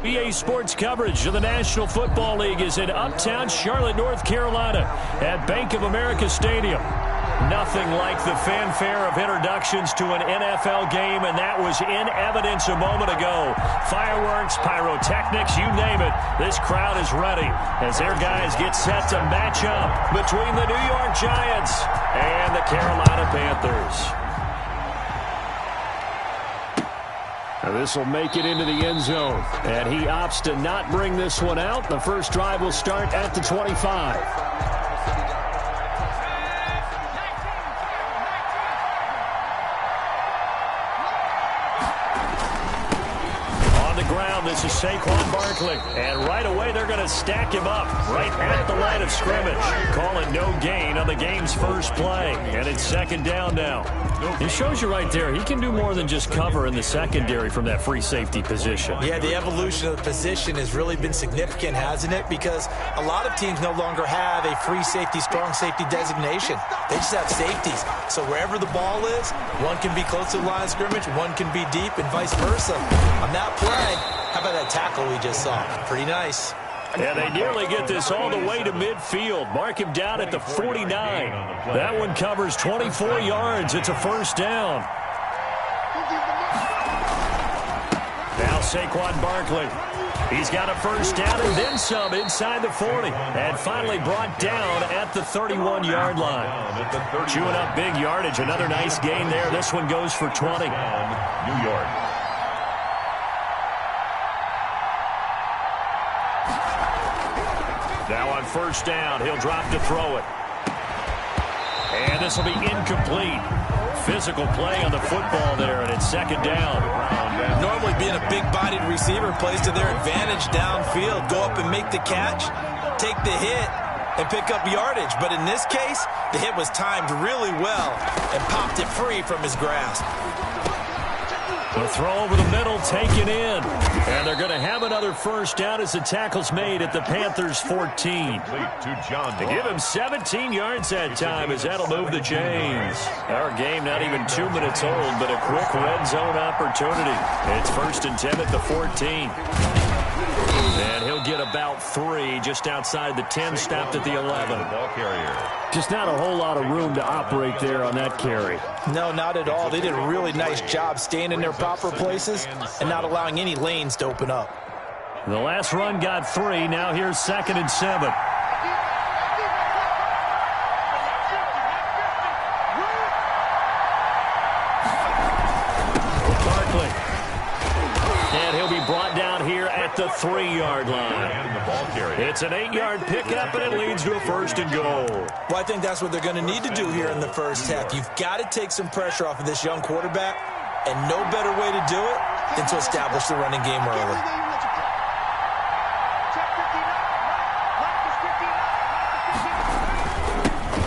EA Sports coverage of the National Football League is in uptown Charlotte, North Carolina at Bank of America Stadium. Nothing like the fanfare of introductions to an NFL game, and that was in evidence a moment ago. Fireworks, pyrotechnics, you name it. This crowd is ready as their guys get set to match up between the New York Giants and the Carolina Panthers. This will make it into the end zone, and he opts to not bring this one out. The first drive will start at the 25. This is Saquon Barkley, and right away they're going to stack him up right at the line of scrimmage. Calling no gain on the game's first play, and it's second down now. It shows you right there, he can do more than just cover in the secondary from that free safety position. Yeah, the evolution of the position has really been significant, hasn't it? Because a lot of teams no longer have a free safety, strong safety designation. They just have safeties. So wherever the ball is, one can be close to the line of scrimmage, one can be deep, and vice versa. On that play, how about that tackle we just saw? Pretty nice. Yeah, they nearly get this all the way to midfield. Mark him down at the 49. That one covers 24 yards. It's a first down. Now Saquon Barkley. He's got a first down and then some inside the 40. And finally brought down at the 31-yard line. Chewing up big yardage. Another nice gain there. This one goes for 20. New York. Now on first down, he'll drop to throw it. And this will be incomplete. Physical play on the football there, and it's second down. Normally being a big-bodied receiver plays to their advantage downfield. Go up and make the catch, take the hit, and pick up yardage. But in this case, the hit was timed really well and popped it free from his grasp. The throw over the middle, taken in. And they're going to have another first down as the tackle's made at the Panthers' 14. To give him 17 yards that time as that'll move the chains. Our game not even 2 minutes old, but a quick red zone opportunity. It's first and 10 at the 14. And he'll get about 3 just outside the 10, stopped at the 11. Just not a whole lot of room to operate there on that carry. No, not at all. They did a really nice job staying in their proper places and not allowing any lanes to open up. The last run got 3. Now here's second and 7. Brought down here at the 3-yard line. It's an 8-yard pickup, and it leads to a first and goal. Well, I think that's what they're going to need to do here in the first half. You've got to take some pressure off of this young quarterback, and no better way to do it than to establish the running game early.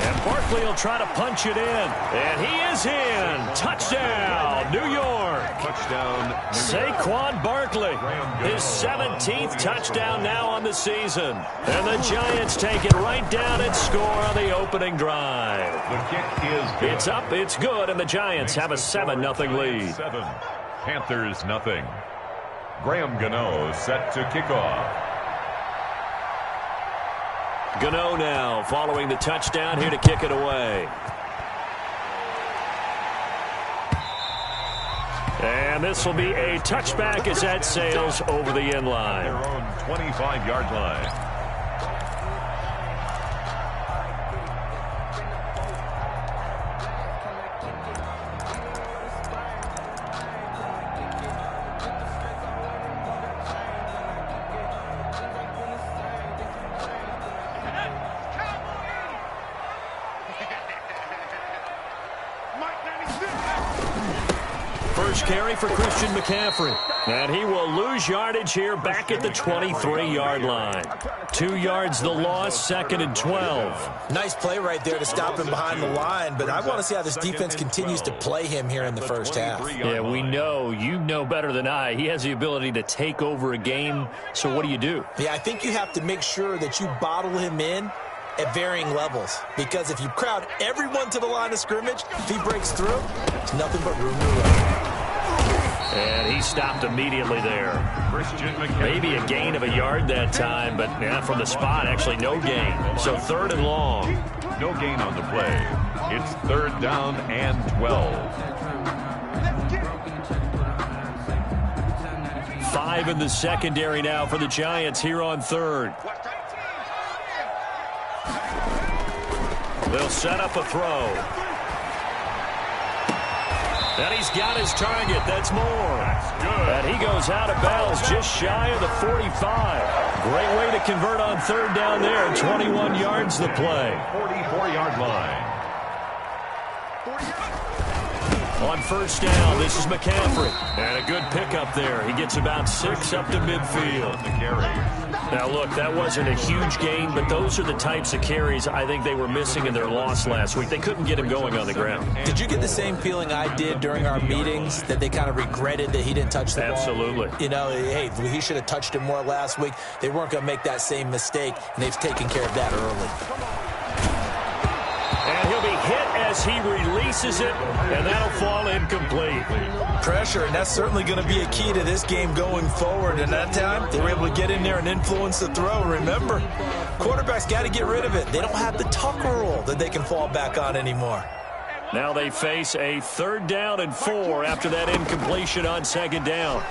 And Barkley will try to punch it in, and he is in. Touchdown, New York. Touchdown, Saquon Barkley, his 17th touchdown now on the season. And the Giants take it right down and score on the opening drive. The kick is good. It's up, it's good, and the Giants have a 7-0 lead. 7, Panthers nothing. Graham Gano set to kick off. Gano now following the touchdown here to kick it away. And this will be a touchback as that sails over the end line. Their own 25-yard line. First carry for Christian McCaffrey. And he will lose yardage here back at the 23-yard line. 2 yards the loss, second and 12. Nice play right there to stop him behind the line, but I want to see how this defense continues to play him here in the first half. Yeah, we know. You know better than I. He has the ability to take over a game, so what do? Yeah, I think you have to make sure that you bottle him in at varying levels, because if you crowd everyone to the line of scrimmage, if he breaks through, there's nothing but room to run. And he he stopped immediately there. Maybe a gain of a yard that time, but from the spot, actually no gain. So 3rd and long. No gain on the play. It's 3rd down and 12. 5 in the secondary now for the Giants here on 3rd. They'll set up a throw. And he's got his target. That's Moore. And he goes out of bounds just shy of the 45. Great way to convert on 3rd down there. 21 yards the play. 44-yard line. On 1st down, this is McCaffrey. And a good pickup there. He gets about 6 up to midfield. Now, look, that wasn't a huge gain, but those are the types of carries I think they were missing in their loss last week. They couldn't get him going on the ground. Did you get the same feeling I did during our meetings, that they kind of regretted that he didn't touch the ball? Absolutely. You know, hey, he should have touched it more last week. They weren't going to make that same mistake, and they've taken care of that early. And he'll be hit as he releases it, and that'll fall incomplete. Pressure, and that's certainly going to be a key to this game going forward. And that time, they were able to get in there and influence the throw. Remember, quarterbacks got to get rid of it. They don't have the Tucker rule that they can fall back on anymore. Now they face a 3rd down and 4 after that incompletion on 2nd down.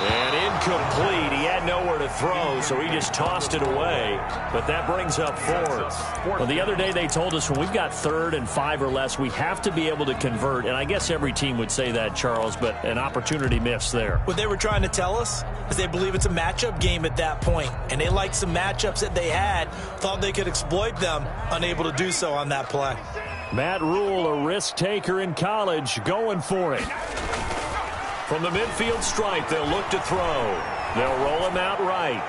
And incomplete. He had nowhere to throw, so he just tossed it away. But that brings up 4th. Well, the other day they told us when we've got 3rd and 5 or less, we have to be able to convert. And I guess every team would say that, Charles, but an opportunity missed there. What they were trying to tell us is they believe it's a matchup game at that point. And they liked some matchups that they had, thought they could exploit them, unable to do so on that play. Matt Rule, a risk taker in college, going for it. From the midfield stripe, they'll look to throw. They'll roll him out right.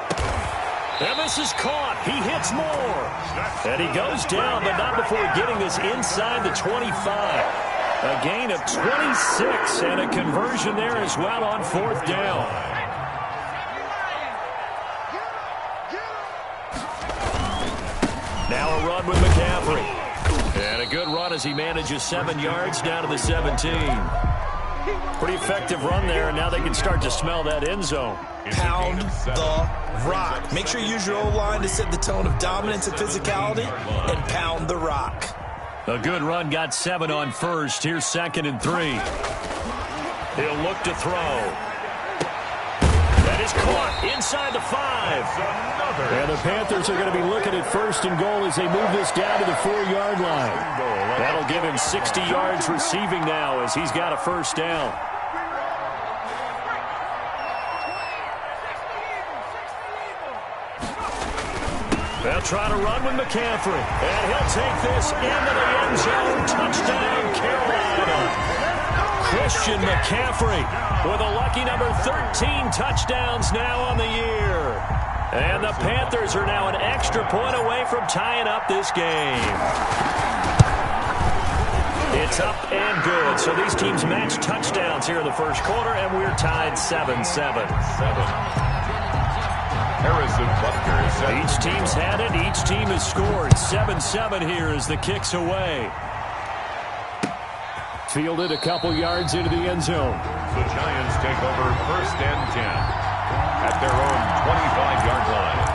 And this is caught. He hits Moore. And he goes down, but not before getting this inside the 25. A gain of 26 and a conversion there as well on 4th down. Now a run with McCaffrey. And a good run as he manages 7 yards down to the 17. Pretty effective run there, and now they can start to smell that end zone. Pound the rock. Make sure you use your O-line to set the tone of dominance and physicality, and pound the rock. A good run, got 7 on 1st. Here's 2nd and 3. He'll look to throw. That is caught inside the 5. And the Panthers are going to be looking at 1st and goal as they move this down to the 4-yard line. That'll give him 60 yards receiving now as he's got a 1st down. They'll try to run with McCaffrey. And he'll take this into the end zone. Touchdown, Carolina. Christian McCaffrey with a lucky number 13 touchdowns now on the year. And the Panthers are now an extra point away from tying up this game. It's up and good. So these teams match touchdowns here in the 1st quarter, and we're tied 7-7. Harrison Butker. Each team's had it. Each team has scored. 7-7 here as the kick's away. Fielded a couple yards into the end zone. The Giants take over 1st and 10 at their own 25-yard line.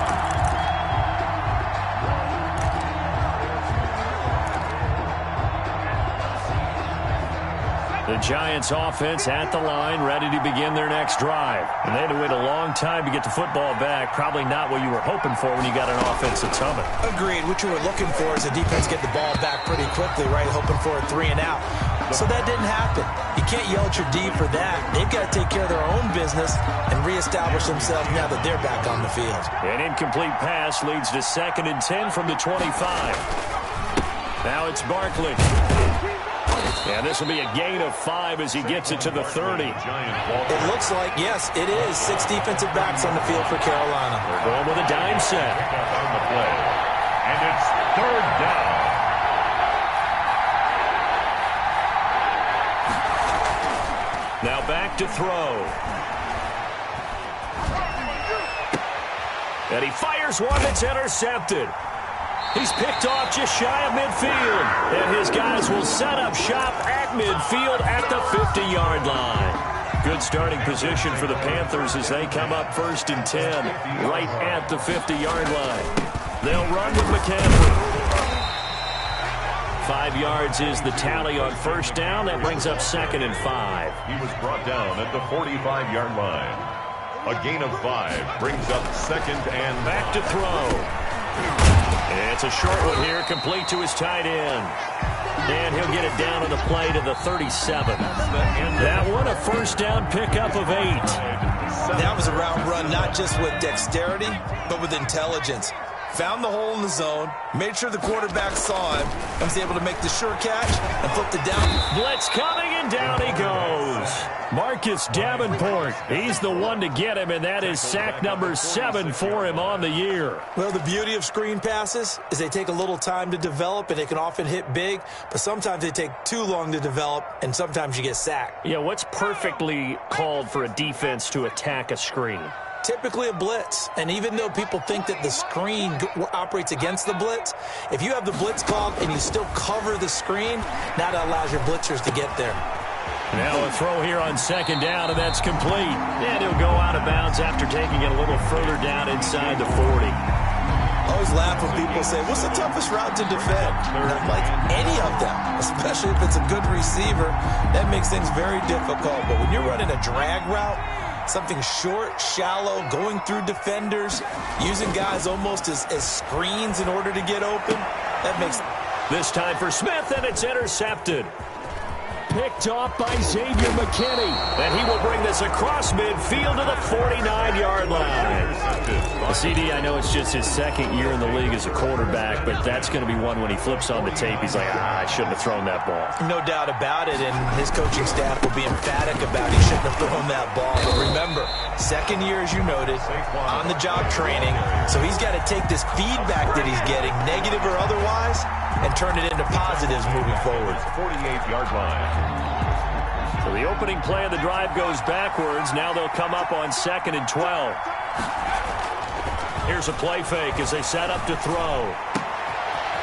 The Giants offense at the line, ready to begin their next drive. And they had to wait a long time to get the football back. Probably not what you were hoping for when you got an offense that's humming. Agreed. What you were looking for is the defense get the ball back pretty quickly, right? Hoping for a 3 and out. So that didn't happen. You can't yell at your D for that. They've got to take care of their own business and reestablish themselves now that they're back on the field. An incomplete pass leads to 2nd and 10 from the 25. Now it's Barkley. And this will be a gain of 5 as he gets it to the 30. It looks like, yes, it is 6 defensive backs on the field for Carolina. They're going with a dime set. On the play. And it's 3rd down. Now back to throw. And he fires one that's intercepted. He's picked off just shy of midfield. And his guys will set up shop at midfield at the 50-yard line. Good starting position for the Panthers as they come up 1st and 10 right at the 50-yard line. They'll run with McCaffrey. 5 yards is the tally on 1st down. That brings up 2nd and 5. He was brought down at the 45-yard line. A gain of 5 brings up 2nd and back to throw. It's a short one here, complete to his tight end. And he'll get it down on the play to the 37. That one, a 1st down pickup of 8. That was a route run not just with dexterity, but with intelligence. Found the hole in the zone, made sure the quarterback saw him, and was able to make the sure catch and flip the down. Blitz coming, and down he goes. Marcus Davenport, he's the one to get him, and that is sack number 7 for him on the year. Well, the beauty of screen passes is they take a little time to develop, and they can often hit big, but sometimes they take too long to develop, and sometimes you get sacked. Yeah, what's perfectly called for a defense to attack a screen? Typically a blitz, and even though people think that the screen operates against the blitz, if you have the blitz called and you still cover the screen, now that allows your blitzers to get there. Now a throw here on 2nd down, and that's complete. And he'll go out of bounds after taking it a little further down inside the 40. I always laugh when people say, what's the toughest route to defend? And I'm like, any of them, especially if it's a good receiver. That makes things very difficult. But when you're running a drag route, something short, shallow, going through defenders, using guys almost as screens in order to get open, that makes... This time for Smith, and it's intercepted. Picked off by Xavier McKinney. And he will bring this across midfield to the 49-yard line. CD, I know it's just his 2nd year in the league as a quarterback, but that's going to be one when he flips on the tape. He's like, I shouldn't have thrown that ball. No doubt about it, and his coaching staff will be emphatic about he shouldn't have thrown that ball. But remember, 2nd year, as you noted, on-the-job training, so he's got to take this feedback that he's getting, negative or otherwise, and turn it into positives moving forward. 48-yard line. So the opening play of the drive goes backwards. Now they'll come up on 2nd and 12. Here's a play fake as they set up to throw.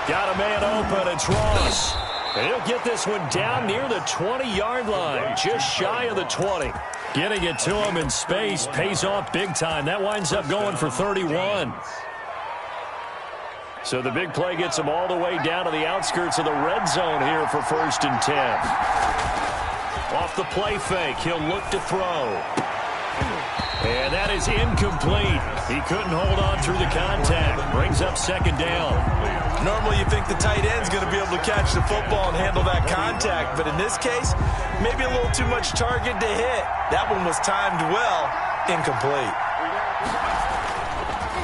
Got a man open. It's Ross. And he'll get this one down near the 20-yard line, just shy of the 20. Getting it to him in space pays off big time. That winds up going for 31. So the big play gets him all the way down to the outskirts of the red zone here for 1st and 10. Off the play fake, he'll look to throw. And that is incomplete. He couldn't hold on through the contact. Brings up 2nd down. Normally you think the tight end's going to be able to catch the football and handle that contact, but in this case, maybe a little too much target to hit. That one was timed well, incomplete.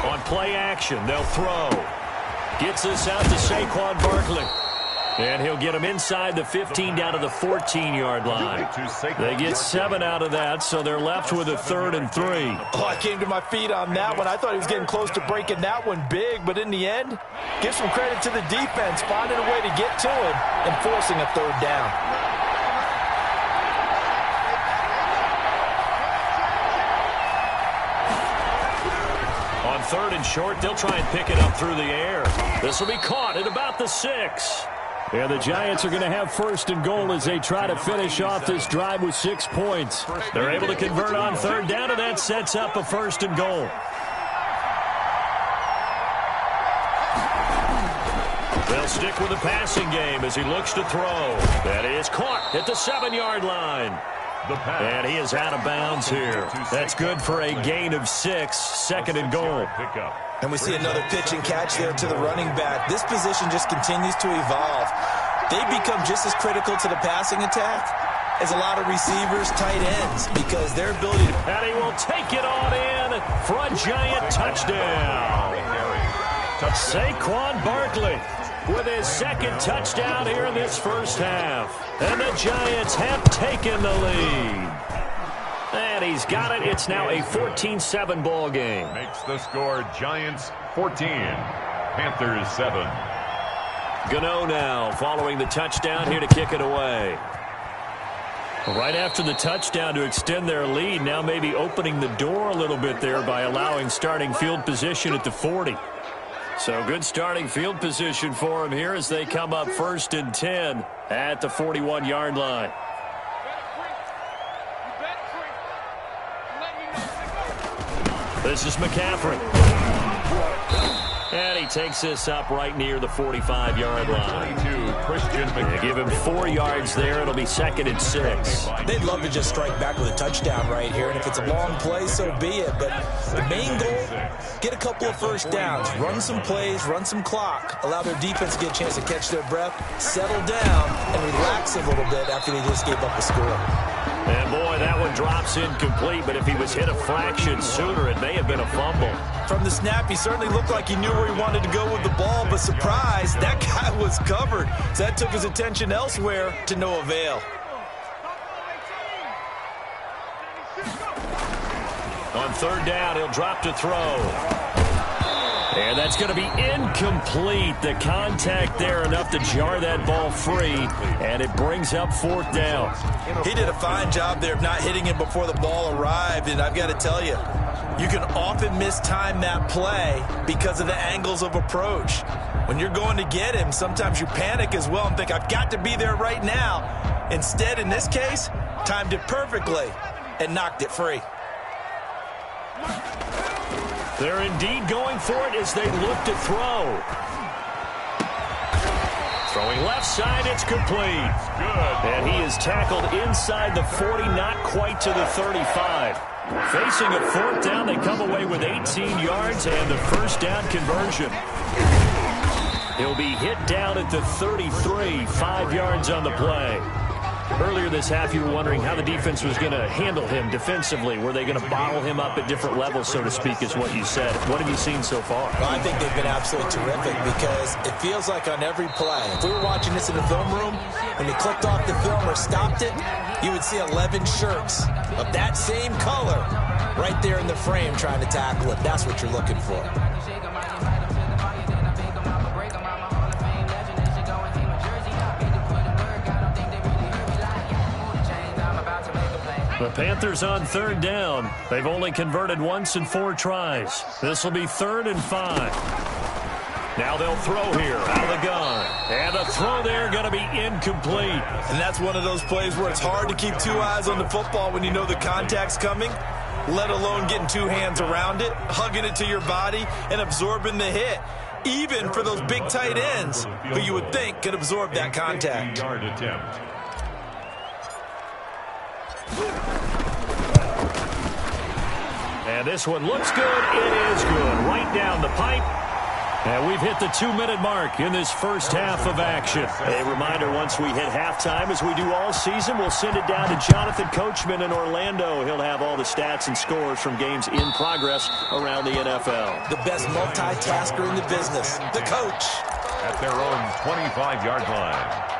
On play action, they'll throw. Gets this out to Saquon Barkley. And he'll get him inside the 15 down to the 14-yard line. They get 7 out of that, so they're left with a 3rd and 3. Oh, I came to my feet on that one. I thought he was getting close to breaking that one big, but in the end, give some credit to the defense, finding a way to get to him and forcing a 3rd down. On 3rd and short, they'll try and pick it up through the air. This will be caught at about the 6. And the Giants are going to have 1st and goal as they try to finish off this drive with 6 points. They're able to convert on 3rd down, and that sets up a 1st and goal. They'll stick with the passing game as he looks to throw. That is caught at the 7-yard line. And he is out of bounds here. That's good for a gain of 6, 2nd and goal. And we see another pitch and catch there to the running back. This position just continues to evolve. They become just as critical to the passing attack as a lot of receivers, tight ends, because their ability to... And he will take it on in for a Giant touchdown. Saquon Barkley with his 2nd touchdown here in this first half. And the Giants have taken the lead. And he's got it. It's now a 14-7 ball game. Makes the score Giants 14, Panthers 7. Gano now following the touchdown here to kick it away. Right after the touchdown to extend their lead, now maybe opening the door a little bit there by allowing starting field position at the 40. So good starting field position for him here as they come up 1st and 10 at the 41-yard line. This is McCaffrey. And he takes this up right near the 45-yard line. They give him 4 yards there. It'll be 2nd and 6. They'd love to just strike back with a touchdown right here, and if it's a long play, so be it. But the main goal, get a couple of first downs, run some plays, run some clock, allow their defense to get a chance to catch their breath, settle down, and relax a little bit after they just gave up a score. And, boy, that one drops incomplete, but if he was hit a fraction sooner, it may have been a fumble. From the snap, he certainly looked like he knew where he wanted to go with the ball, but surprise, that guy was covered. So that took his attention elsewhere to no avail. On 3rd down, he'll drop to throw. And that's going to be incomplete. The contact there enough to jar that ball free, and it brings up 4th down. He did a fine job there of not hitting him before the ball arrived, and I've got to tell you, you can often mistime that play because of the angles of approach. When you're going to get him, sometimes you panic as well and think, I've got to be there right now. Instead, in this case, timed it perfectly and knocked it free. They're indeed going for it as they look to throw. Throwing left side, it's complete. And he is tackled inside the 40, not quite to the 35. Facing a 4th down, they come away with 18 yards and the 1st down conversion. He'll be hit down at the 33, 5 yards on the play. Earlier this half, you were wondering how the defense was going to handle him defensively. Were they going to bottle him up at different levels, so to speak, is what you said. What have you seen so far? Well, I think they've been absolutely terrific because it feels like on every play, if we were watching this in the film room, when you clicked off the film or stopped it, you would see 11 shirts of that same color right there in the frame trying to tackle it. That's what you're looking for. The Panthers on 3rd down. They've only converted once in 4 tries. This will be 3rd and 5. Now they'll throw here out of the gun. And the throw there going to be incomplete. And that's one of those plays where it's hard to keep 2 eyes on the football when you know the contact's coming, let alone getting 2 hands around it, hugging it to your body, and absorbing the hit. Even for those big tight ends who you would think could absorb that contact. Yard attempt. And this one looks good. It is good. Right down the pipe. And we've hit the 2-minute mark in this first half of action. A reminder, once we hit halftime, as we do all season, we'll send it down to Jonathan Coachman in Orlando. He'll have all the stats and scores from games in progress around the NFL. The best multitasker in the business, the coach. At their own 25-yard line.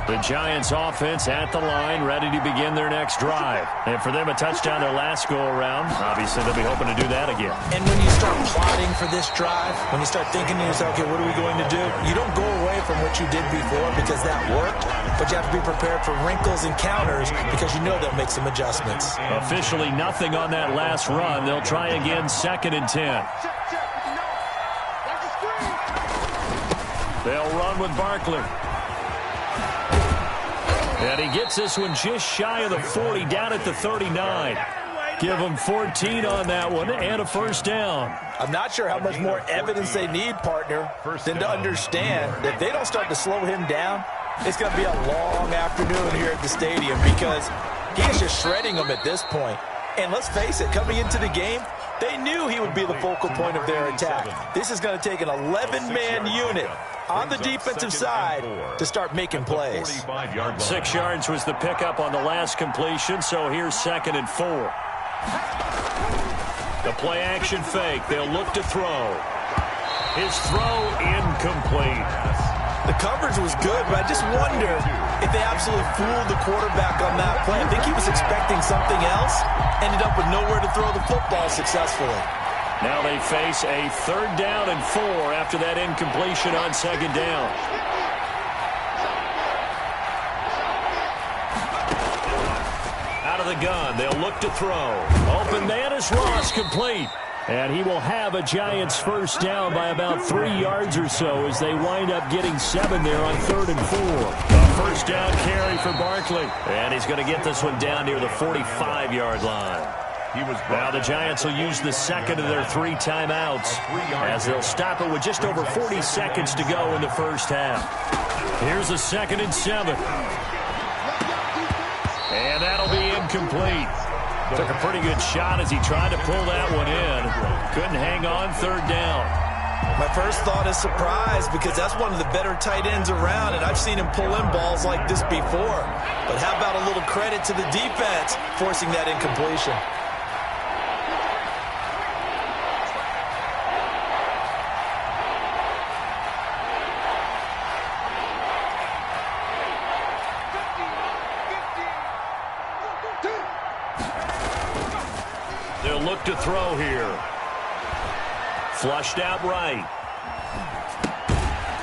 The Giants offense at the line, ready to begin their next drive. And for them, a touchdown their last go-around. Obviously, they'll be hoping to do that again. And when you start plotting for this drive, when you start thinking to yourself, okay, what are we going to do? You don't go away from what you did before because that worked, but you have to be prepared for wrinkles and counters because you know they'll make some adjustments. Officially nothing on that last run. They'll try again, 2nd and 10. They'll run with Barkley. And he gets this one just shy of the 40, down at the 39. Give them 14 on that one and a 1st down. I'm not sure how much more evidence they need, partner, than to understand that if they don't start to slow him down, it's going to be a long afternoon here at the stadium because he is just shredding them at this point. And let's face it, coming into the game, they knew he would be the focal point of their attack. This is going to take an 11-man unit on the defensive side to start making plays. 6 yards was the pickup on the last completion, so here's 2nd and 4. The play action fake. They'll look to throw. His throw incomplete. The coverage was good, but I just wonder if they absolutely fooled the quarterback on that play. I think he was expecting something else, ended up with nowhere to throw the football successfully. Now they face a 3rd down and 4 after that incompletion on 2nd down. gun. They'll look to throw. Open man is Ross, complete. And he will have a Giants first down by about 3 yards or so as they wind up getting 7 there on 3rd and 4. A first down carry for Barkley. And he's going to get this one down near the 45-yard line. Now the Giants will use the second of their 3 timeouts as they'll stop it with just over 40 seconds to go in the first half. Here's a 2nd and 7. And that'll be incomplete. Took a pretty good shot as he tried to pull that one in. Couldn't hang on 3rd down. My first thought is surprise because that's one of the better tight ends around, and I've seen him pull in balls like this before. But how about a little credit to the defense forcing that incompletion? They'll look to throw here. Flushed out right.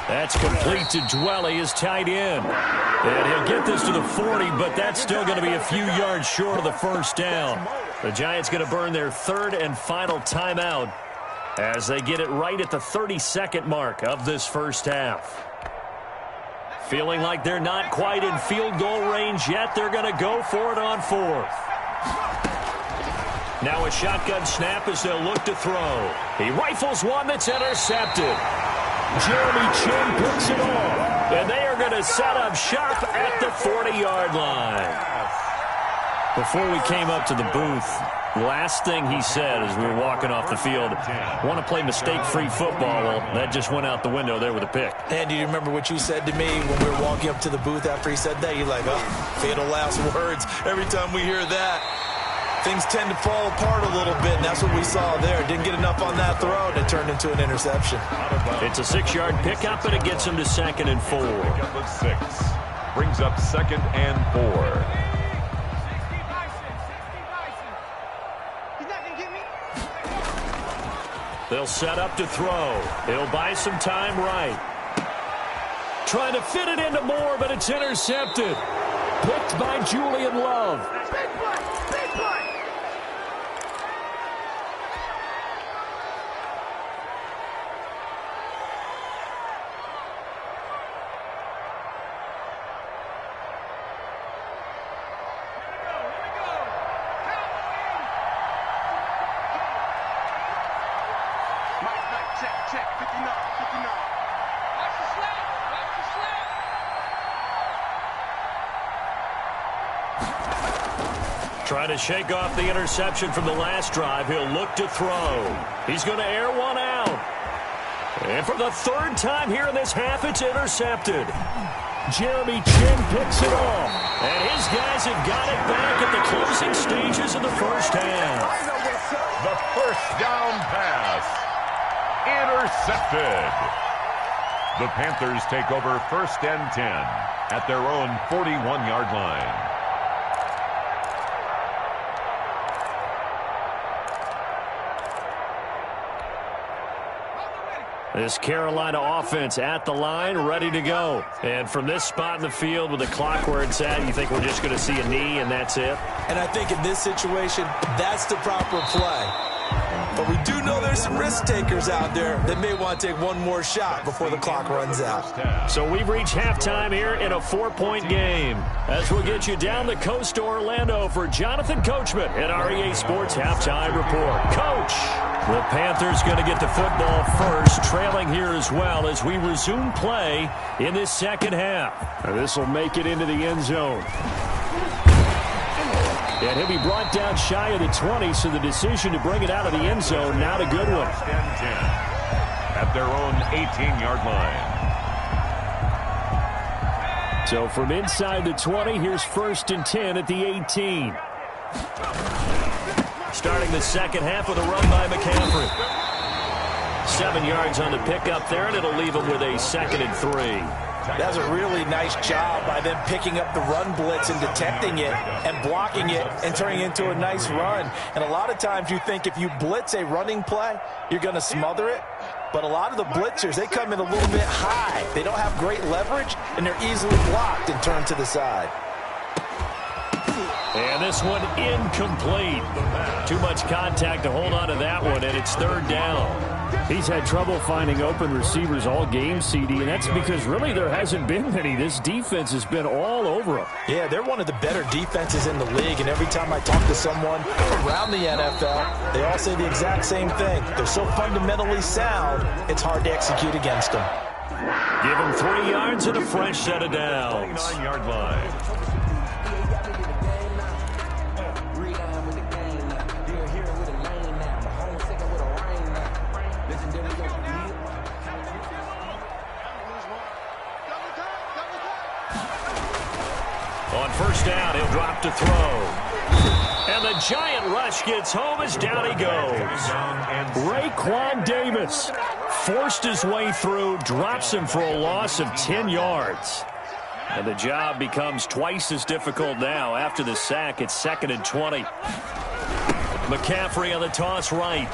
That's complete to Dwelly, his tight end. And he'll get this to the 40, but that's still going to be a few yards short of the first down. The Giants going to burn their 3rd and final timeout as they get it right at the 32nd mark of this first half. Feeling like they're not quite in field goal range yet, they're going to go for it on 4th. Now a shotgun snap as they'll look to throw. He rifles one that's intercepted. Jeremy Chin picks it off. And they are going to set up shop at the 40-yard line. Before we came up to the booth, last thing he said as we were walking off the field, want to play mistake-free football. Well, that just went out the window there with a pick. And do you remember what you said to me when we were walking up to the booth after he said that? You're like, oh, fatal last words. Every time we hear that, things tend to fall apart a little bit, and that's what we saw there. Didn't get enough on that throw, and it turned into an interception. It's a 6-yard pickup, and it gets him to 2nd and 4. Pickup of 6. Brings up 2nd and 4. They'll set up to throw. He'll buy some time right. Trying to fit it into Moore, but it's intercepted. Picked by Julian Love. Big play! Big play! Check, 59, 59. Watch the slap, watch the slap. Trying to shake off the interception from the last drive. He'll look to throw. He's going to air one out. And for the 3rd time here in this half, it's intercepted. Jeremy Chin picks it off. And his guys have got it back at the closing stages of the first half. The first down pass. Intercepted. The Panthers take over 1st and 10 at their own 41-yard line. This Carolina offense at the line, ready to go. And from this spot in the field with the clock where it's at, you think we're just going to see a knee and that's it? And I think in this situation, that's the proper play. But we do know there's some risk takers out there that may want to take one more shot before the clock runs out. So we've reached halftime here in a 4-point game. As we'll get you down the coast to Orlando for Jonathan Coachman at our EA Sports Halftime Report. Coach, the Panthers going to get the football first, trailing here as well as we resume play in this second half. This will make it into the end zone. And he'll be brought down shy of the 20, so the decision to bring it out of the end zone, not a good one. At their own 18-yard line. So from inside the 20, here's 1st and 10 at the 18. Starting the second half with a run by McCaffrey. 7 yards on the pickup there, and it'll leave him with a 2nd and 3. That's a really nice job by them picking up the run blitz and detecting it and blocking it and turning it into a nice run. And a lot of times you think if you blitz a running play, you're going to smother it. But a lot of the blitzers, they come in a little bit high. They don't have great leverage, and they're easily blocked and turned to the side. And this one incomplete. Too much contact to hold on to that one, and it's third down. He's had trouble finding open receivers all game, CD, and that's because really there hasn't been many. This defense has been all over him. Yeah, they're one of the better defenses in the league, and every time I talk to someone around the NFL, they all say the exact same thing. They're so fundamentally sound, it's hard to execute against them. Give him 3 yards and a fresh set of downs. 29-yard line. On first down, he'll drop to throw. And the giant rush gets home as down he goes. Raekwon Davis Forced his way through, drops him for a loss of 10 yards. And the job becomes twice as difficult now. After the sack, it's 2nd and 20. McCaffrey on the toss right.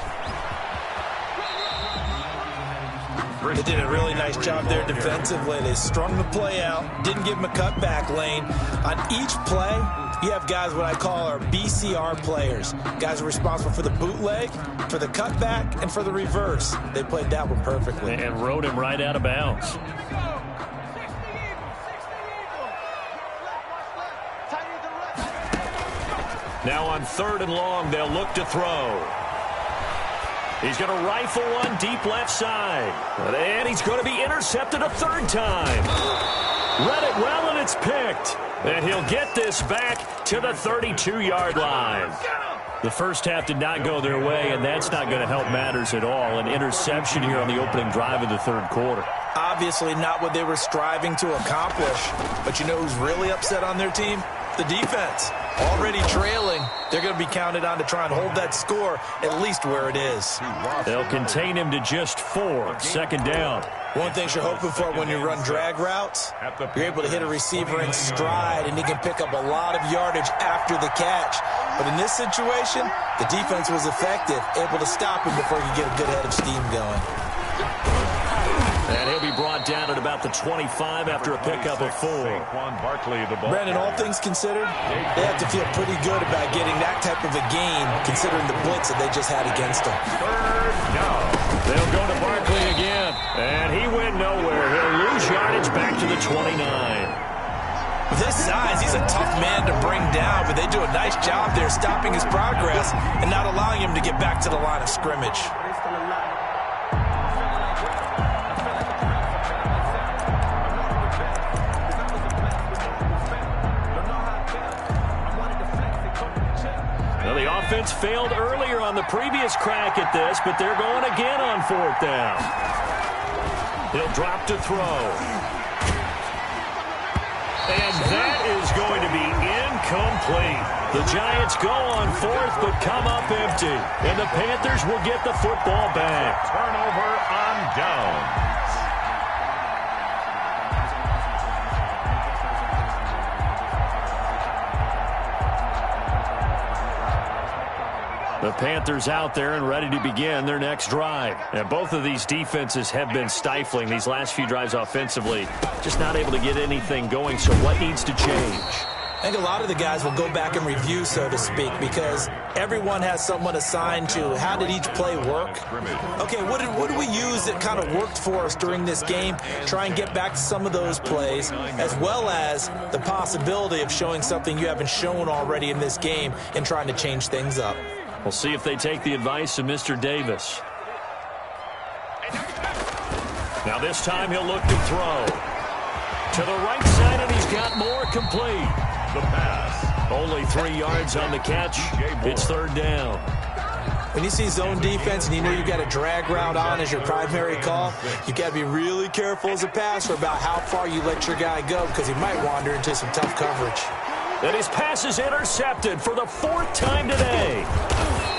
They did a really nice job there defensively. They strung the play out, didn't give him a cutback lane. On each play, you have guys what I call our BCR players. Guys are responsible for the bootleg, for the cutback, and for the reverse. They played that one perfectly. And rode him right out of bounds. Now on 3rd and long, they'll look to throw. He's going to rifle one deep left side. And he's going to be intercepted a 3rd time. Read it well, and it's picked. And he'll get this back to the 32-yard line. The first half did not go their way, and that's not going to help matters at all. An interception here on the opening drive of the 3rd quarter. Obviously not what they were striving to accomplish. But you know who's really upset on their team? The defense. Already trailing, they're going to be counted on to try and hold that score at least where it is. They'll contain him to just 4. 2nd down. One thing you're hoping for when you run drag routes, you're able to hit a receiver in stride, and he can pick up a lot of yardage after the catch. But in this situation, the defense was effective, able to stop him before he could get a good head of steam going. And he'll be brought down at about the 25 after a pickup of 4. Brandon, all things considered, they have to feel pretty good about getting that type of a game, considering the blitz that they just had against them. 3rd down. They'll go to Barkley again, and he went nowhere. He'll lose yardage back to the 29. With his size, he's a tough man to bring down, but they do a nice job there stopping his progress and not allowing him to get back to the line of scrimmage. The offense failed earlier on the previous crack at this, but they're going again on 4th down. He'll drop to throw. And that is going to be incomplete. The Giants go on 4th, but come up empty. And the Panthers will get the football back. Turnover on down. The Panthers out there and ready to begin their next drive. And both of these defenses have been stifling these last few drives offensively. Just not able to get anything going, so what needs to change? I think a lot of the guys will go back and review, so to speak, because everyone has someone assigned to how did each play work. Okay, what did we use that kind of worked for us during this game? Try and get back to some of those plays, as well as the possibility of showing something you haven't shown already in this game and trying to change things up. We'll see if they take the advice of Mr. Davis. Now this time he'll look to throw. To the right side, and he's got more complete. The pass. Only 3 yards on the catch. It's 3rd down. When you see zone defense and you know you've got a drag route on as your primary call, you got to be really careful as a passer about how far you let your guy go, because he might wander into some tough coverage. And his pass is intercepted for the 4th time today.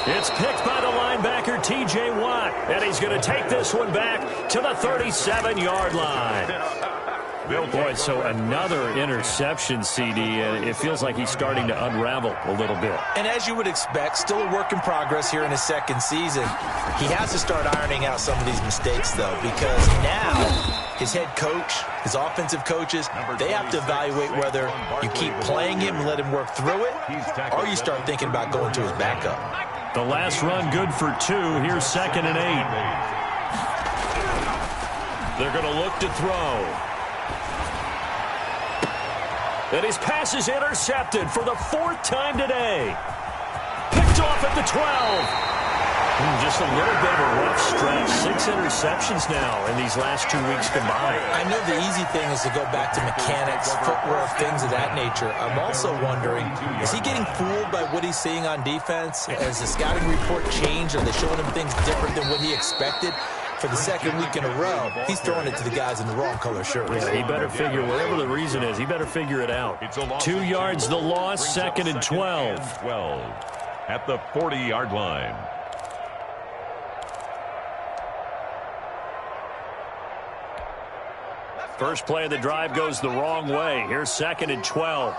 It's picked by the linebacker, T.J. Watt. And he's going to take this one back to the 37-yard line. Boy, so another interception, CD. And it feels like he's starting to unravel a little bit. And as you would expect, still a work in progress here in his 2nd season. He has to start ironing out some of these mistakes, though, because now his head coach, his offensive coaches, they have to evaluate whether you keep playing him and let him work through it, or you start thinking about going to his backup. The last run good for 2. Here's 2nd and 8. They're going to look to throw. And his pass is intercepted for the 4th time today. Picked off at the 12. Just a little bit of a rough stretch. 6 interceptions now in these last 2 weeks combined. I know the easy thing is to go back to mechanics, footwork, things of that nature. I'm also wondering, is he getting fooled by what he's seeing on defense? Has the scouting report changed? Are they showing him things different than what he expected? For the 2nd week in a row, he's throwing it to the guys in the wrong color shirts. Yeah, he better figure, whatever the reason is, he better figure it out. 2 yards the loss, 2nd and 12. At the 40-yard line. First play of the drive goes the wrong way. Here's 2nd and 12.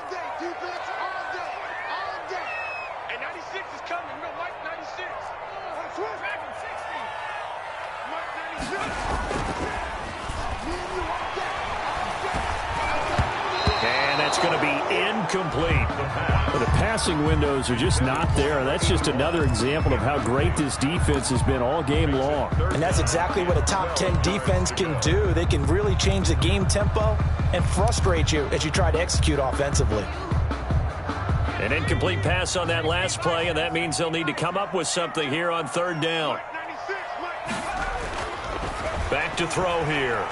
And that's going to be incomplete. The passing windows are just not there, and that's just another example of how great this defense has been all game long. And that's exactly what a top 10 defense can do. They can really change the game tempo and frustrate you as you try to execute offensively. An incomplete pass on that last play, and that means they'll need to come up with something here on 3rd down. Back to throw here.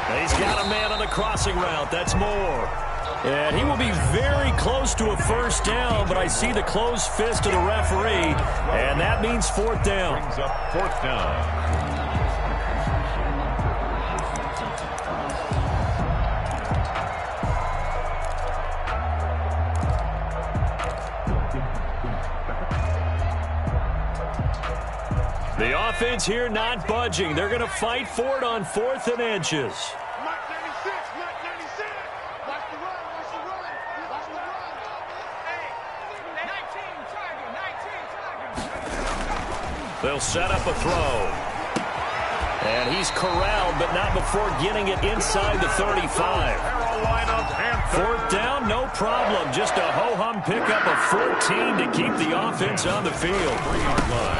And he's got a man on the crossing route. That's Moore. And he will be very close to a 1st down, but I see the closed fist of the referee, and that means 4th down. Brings up 4th down. The offense here not budging. They're going to fight for it on 4th and inches. They'll set up a throw. And he's corralled, but not before getting it inside the 35. 4th down, no problem. Just a ho-hum pickup of 14 to keep the offense on the field.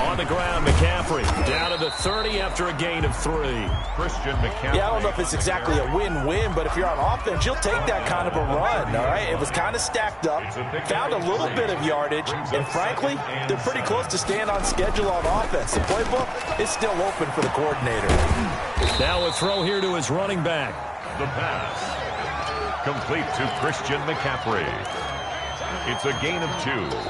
On the ground, McCaffrey down to the 30 after a gain of 3. Christian McCaffrey. Yeah, I don't know if it's exactly a win-win, but if you're on offense, you'll take that kind of a run, all right? It was kind of stacked up, found a little bit of yardage, and frankly, they're pretty close to staying on schedule on offense. The playbook is still open for the coordinator. Now a throw here to his running back. The pass. Complete to Christian McCaffrey. It's a gain of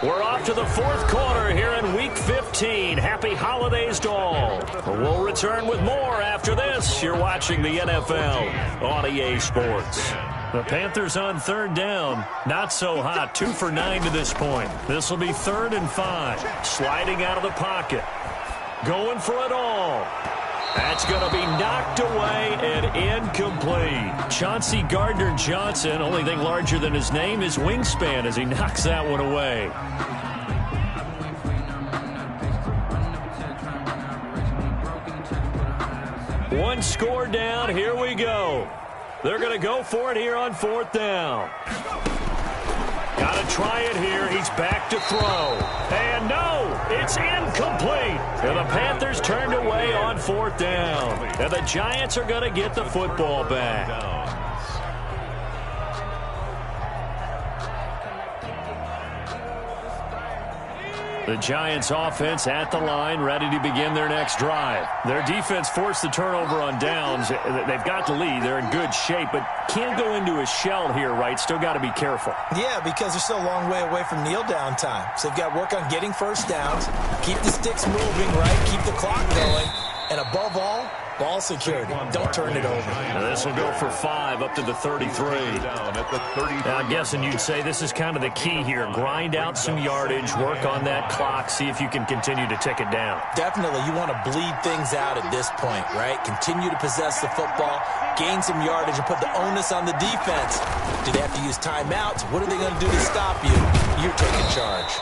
2. We're off to the 4th quarter here in Week 15. Happy holidays to all. We'll return with more after this. You're watching the NFL on EA Sports. The Panthers on 3rd down. Not so hot. 2 for 9 to this point. This will be 3rd and 5. Sliding out of the pocket. Going for it all. That's going to be knocked away and incomplete. Chauncey Gardner-Johnson, only thing larger than his name is wingspan as he knocks that one away. One score down. Here we go. They're going to go for it here on 4th down. Got to try it here. He's back to throw. And no, it's incomplete. And the Panthers turned away on 4th down. And the Giants are going to get the football back. The Giants offense at the line, ready to begin their next drive. Their defense forced the turnover on downs. They've got the lead. They're in good shape, but can't go into a shell here, right? Still got to be careful. Yeah, because they're still a long way away from kneel down time. So they've got to work on getting 1st downs, keep the sticks moving, right? Keep the clock going. And above all, ball security. Don't turn it over. Now this will go for 5 up to the 33. Now, I'm guessing you'd say this is kind of the key here. Grind out some yardage, work on that clock, see if you can continue to tick it down. Definitely. You want to bleed things out at this point, right? Continue to possess the football, gain some yardage, and put the onus on the defense. Do they have to use timeouts? What are they going to do to stop you? You're taking charge.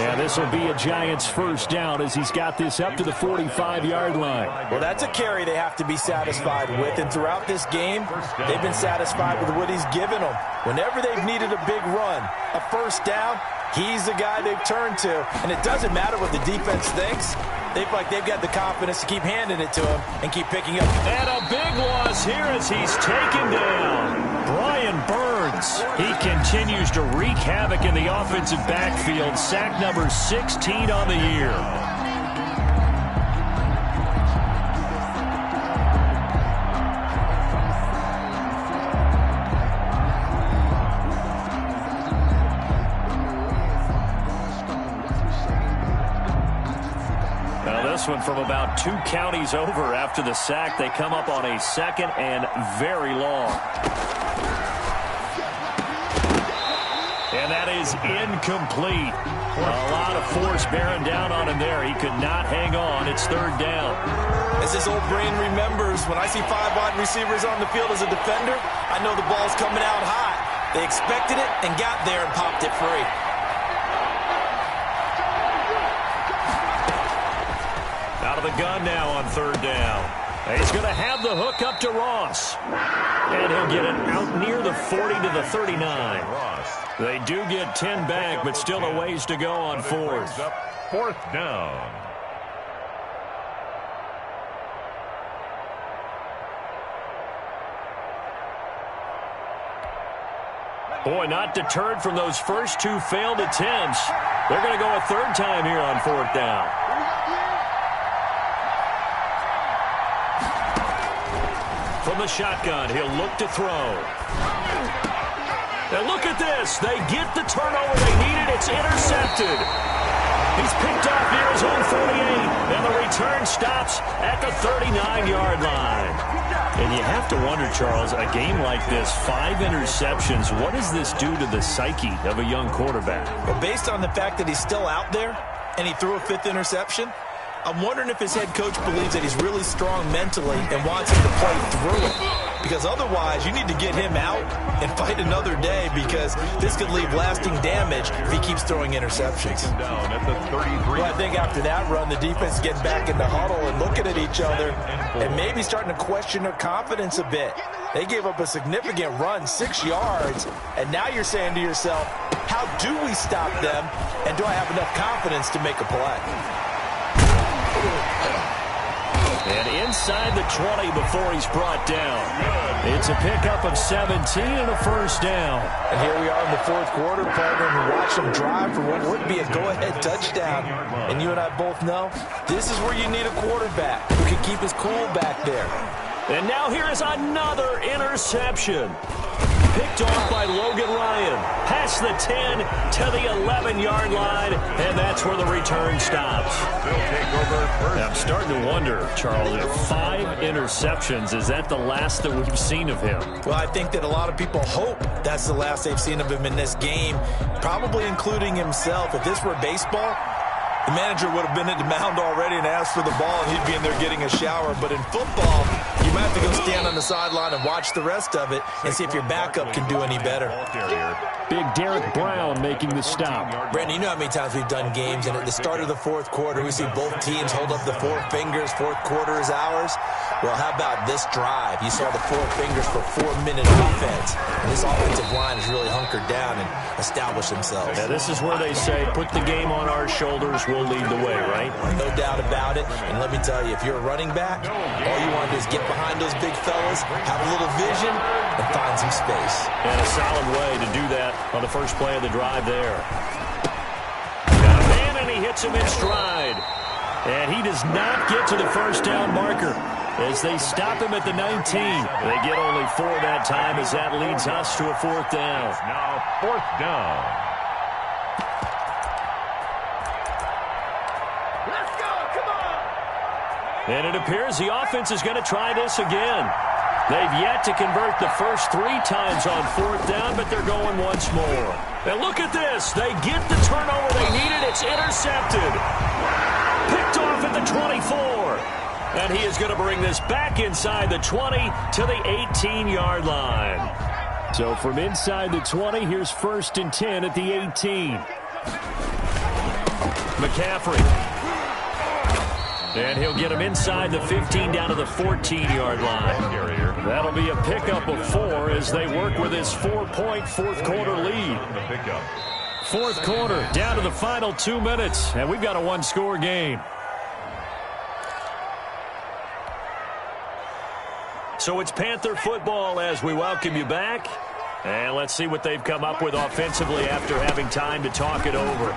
And this will be a Giants first down as he's got this up to the 45-yard line. Well, that's a carry they have to be satisfied with. And throughout this game, they've been satisfied with what he's given them. Whenever they've needed a big run, a first down, he's the guy they've turned to. And it doesn't matter what the defense thinks. They feel like they've got the confidence to keep handing it to him and keep picking up. And a big loss here as he's taken down. Brian Burns, he continues to wreak havoc in the offensive backfield. Sack number 16 on the year. This one from about 2 counties over after the sack. They come up on a second and very long. And that is incomplete. A lot of force bearing down on him there. He could not hang on. It's third down. As his old brain remembers, when I see 5 wide receivers on the field as a defender, I know the ball's coming out hot. They expected it and got there and popped it free. Out of the gun now on third down. He's going to have the hook up to Ross. And he'll get it out near the 40 to the 39. They do get 10 back, but still a ways to go on fourth. Fourth down. Boy, not deterred from those first 2 failed attempts. They're going to go a third time here on fourth down. From the shotgun, he'll look to throw. And look at this. They get the turnover they needed. It's intercepted. He's picked off near his own 48. And the return stops at the 39-yard line. And you have to wonder, Charles, a game like this, 5 interceptions, what does this do to the psyche of a young quarterback? Well, based on the fact that he's still out there and he threw a 5th interception, I'm wondering if his head coach believes that he's really strong mentally and wants him to play through it. Because otherwise, you need to get him out and fight another day, because this could leave lasting damage if he keeps throwing interceptions. Down at the 33. Well, I think after that run, the defense is getting back in the huddle and looking at each other and maybe starting to question their confidence a bit. They gave up a significant run, 6 yards, and now you're saying to yourself, how do we stop them, and do I have enough confidence to make a play? And inside the 20 before he's brought down. It's a pickup of 17 and a first down. And here we are in the fourth quarter, partner, and watch them drive for what would be a go-ahead touchdown. And you and I both know this is where you need a quarterback who can keep his cool back there. And now here is another interception. Picked off by Logan Ryan. Past the 10 to the 11-yard line, and that's where the return stops. I'm starting to wonder, Charles, if 5 interceptions, is that the last that we've seen of him? Well, I think that a lot of people hope that's the last they've seen of him in this game, probably including himself. If this were baseball, the manager would have been at the mound already and asked for the ball, and he'd be in there getting a shower. But in football, you might have to go stand on the sideline and watch the rest of it and see if your backup can do any better. Big Derek Brown making the stop. Brandon, you know how many times we've done games, and at the start of the fourth quarter, we see both teams hold up the 4 fingers. Fourth quarter is ours. Well, how about this drive? You saw the 4 fingers for 4-minute offense. And this offensive line has really hunkered down and established themselves. Yeah, this is where they say, put the game on our shoulders, we'll lead the way, right? No doubt about it. And let me tell you, if you're a running back, all you want to do is get behind those big fellas, have a little vision, and find some space. And a solid way to do that on the first play of the drive there. Got a man, and he hits him in stride. And he does not get to the first down marker as they stop him at the 19. They get only 4 that time as that leads us to a fourth down. Now fourth down. Let's go, come on! And it appears the offense is going to try this again. They've yet to convert the first 3 times on fourth down, but they're going once more. And look at this. They get the turnover they needed. It's intercepted. Picked off at the 24. And he is going to bring this back inside the 20 to the 18-yard line. So from inside the 20, here's 1st and 10 at the 18. McCaffrey. And he'll get him inside the 15 down to the 14-yard line. That'll be a pickup of 4 as they work with his 4-point fourth-quarter lead. Fourth quarter, down to the final 2 minutes, and we've got a one-score game. So it's Panther football as we welcome you back. And let's see what they've come up with offensively after having time to talk it over.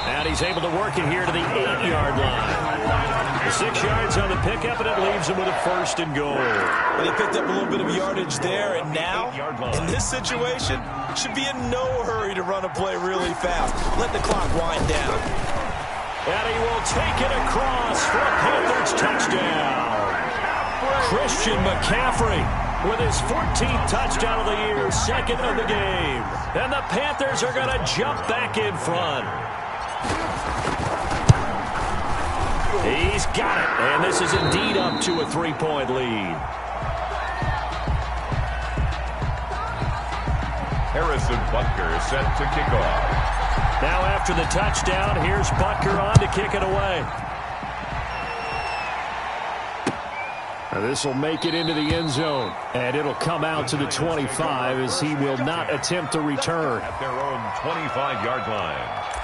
And he's able to work it here to the 8-yard line. 6 yards on the pickup, and it leaves him with a 1st and goal. Well, they picked up a little bit of yardage there, and now, in this situation, should be in no hurry to run a play really fast. Let the clock wind down. And he will take it across for a Panthers touchdown. Christian McCaffrey with his 14th touchdown of the year, 2nd of the game. And the Panthers are going to jump back in front. He's got it, and this is indeed up to a 3-point lead. Harrison Butker set to kick off. Now after the touchdown, here's Butker on to kick it away. This will make it into the end zone, and it'll come out to the 25 as he will not attempt to return. At their own 25-yard line.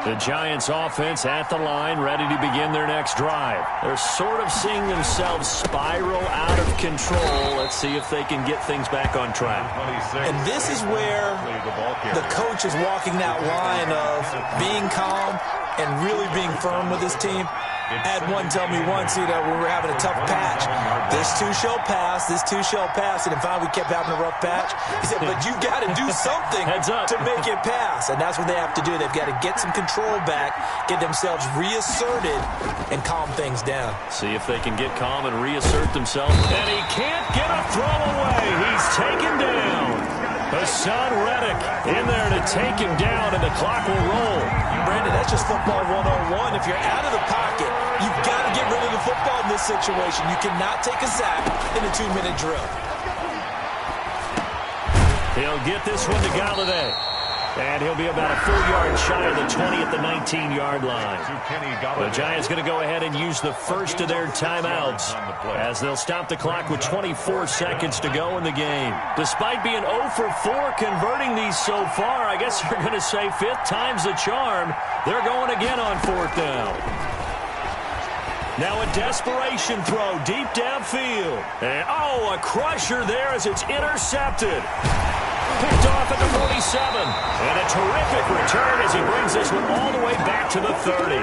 The Giants offense at the line, ready to begin their next drive. They're sort of seeing themselves spiral out of control. Let's see if they can get things back on track. And this is where the coach is walking that line of being calm and really being firm with his team. I had one tell me once, when we were having a tough patch, this too shall pass, this too shall pass, and finally we kept having a rough patch. He said, but you've got to do something to make it pass, and that's what they have to do. They've got to get some control back, get themselves reasserted, and calm things down. See if they can get calm and reassert themselves. And he can't get a throw away. He's taken down. Hassan Reddick in there to take him down, and the clock will roll. Brandon, that's just football 101. If you're out of the pocket, you've got to get rid of the football in this situation. You cannot take a sack in a 2-minute drill. He'll get this one to Galladay. And he'll be about a full yard shy of the 20 at the 19-yard line. The Giants going to go ahead and use the first of their timeouts as they'll stop the clock with 24 seconds to go in the game. Despite being 0 for 4 converting these so far, I guess you're going to say 5th time's the charm. They're going again on 4th down. Now a desperation throw deep downfield. And, a crusher there as it's intercepted. Picked off at the 47. And a terrific return as he brings this one all the way back to the 30.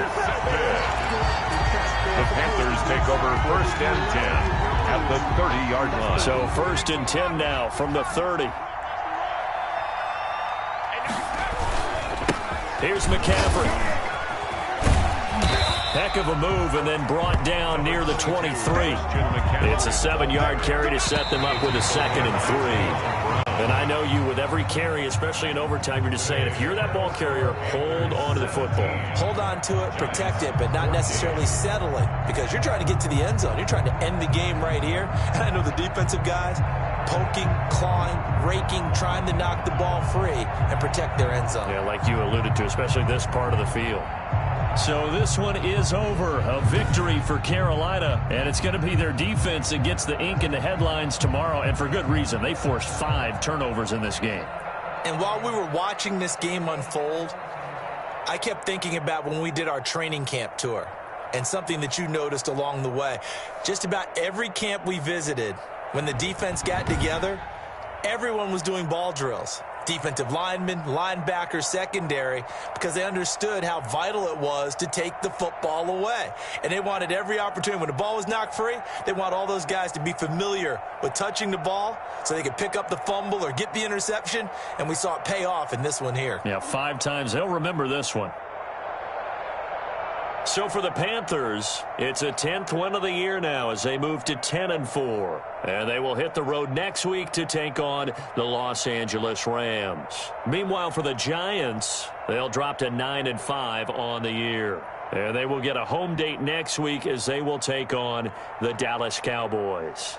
The Panthers take over 1st and 10 at the 30-yard line. So 1st and 10 now from the 30. Here's McCaffrey. Heck of a move, and then brought down near the 23. It's a 7-yard carry to set them up with a 2nd and 3. And I know you, with every carry, especially in overtime, you're just saying, if you're that ball carrier, hold on to the football. Hold on to it, protect it, but not necessarily settle it, because you're trying to get to the end zone. You're trying to end the game right here. And I know the defensive guys poking, clawing, raking, trying to knock the ball free and protect their end zone. Yeah, like you alluded to, especially this part of the field. So this one is over. A victory for Carolina, and it's going to be their defense that gets the ink in the headlines tomorrow, and for good reason. They forced 5 turnovers in this game. And while we were watching this game unfold, I kept thinking about when we did our training camp tour and something that you noticed along the way. Just about every camp we visited, when the defense got together, everyone was doing ball drills. Defensive linemen, linebackers, secondary, because they understood how vital it was to take the football away. And they wanted every opportunity. When the ball was knocked free, they want all those guys to be familiar with touching the ball so they could pick up the fumble or get the interception, and we saw it pay off in this one here. Yeah, 5 times. They'll remember this one. So for the Panthers, it's a 10th win of the year now as they move to 10-4. And they will hit the road next week to take on the Los Angeles Rams. Meanwhile, for the Giants, they'll drop to 9-5 on the year. And they will get a home date next week as they will take on the Dallas Cowboys.